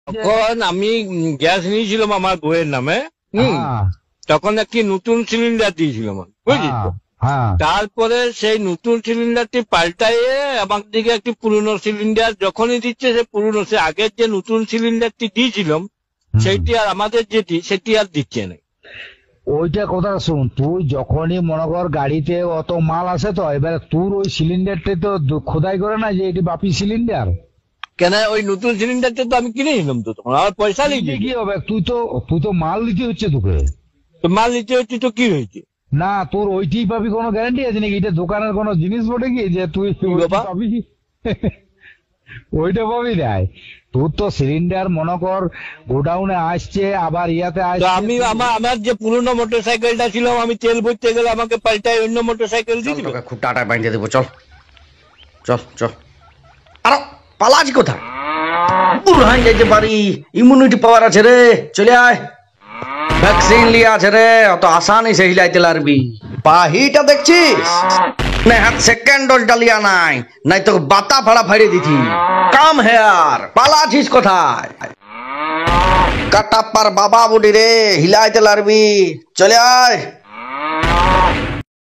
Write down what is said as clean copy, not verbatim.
তখন আমি গ্যাস নিয়েছিলাম আমার বউয়ের নামে। তখন একটি নতুন সিলিন্ডার দিয়েছিলাম, বুঝলি তো? তারপরে সেই নতুন সিলিন্ডারটি পাল্টাইয়ে আমার দিকে একটি পুরনো সিলিন্ডার যখনই দিচ্ছে, সে পুরনো, সে আগের যে নতুন সিলিন্ডারটি দিয়েছিলাম সেইটি আর আমাদের যেটি সেটি আর দিচ্ছে না। ওইটা কথা শুন, তুই যখনই মনে কর গাড়িতে অত মাল আসে, তো এবার তোর ওই সিলিন্ডারটা তো খোদাই করে না যে এটি বাপি সিলিন্ডার। কেন ওই নতুন সিলিন্ডারটা তো আমি কিনে নিলাম, তো তখন আমার পয়সা লিখে কি হবে? তুই তো মাল দিতে হচ্ছে তোকে। তো মাল দিতে হচ্ছে তো কি হয়েছে? না, তোর ওইটাই পাবি, কোনো গ্যারান্টি আছে নাকি? এটা দোকানের কোনো জিনিস বটে কি যে তুই পাবি? ওইটা পাবি নাই। তোর তো সিলিন্ডার মনে কর গোডাউনে আসছে, আবার ইয়াতে আসছে। আমি আমার যে পুরনো মোটর সাইকেলটা ছিল, আমি তেল ভরতে গেলে আমাকে পাল্টায় অন্য মোটর সাইকেল দিয়ে দিবে। খুব টাটায় বাইন্ধে দেবো, চল চল চল। আরে পালাজি কোথায়? বুড়হাই যাইতে পারি, ইমিউনিটি পাওয়ার আছে রে, চলে আয়। ভ্যাকসিন লিয়ে আছে রে, অত আসানি সে হিলাইতে লারবি। পাহিটা দেখছিস না? হাত সেকেন্ড ডোজটা লিয়া নাই, নাই তো বাতা ফাড়া ফাড়িয়ে দিছি। কাম হেয়ার, পালাছিস কোথায়? কাটাপ্পার বাবা বুড়ি রে, হিলাইতে লারবি, চলে আয়।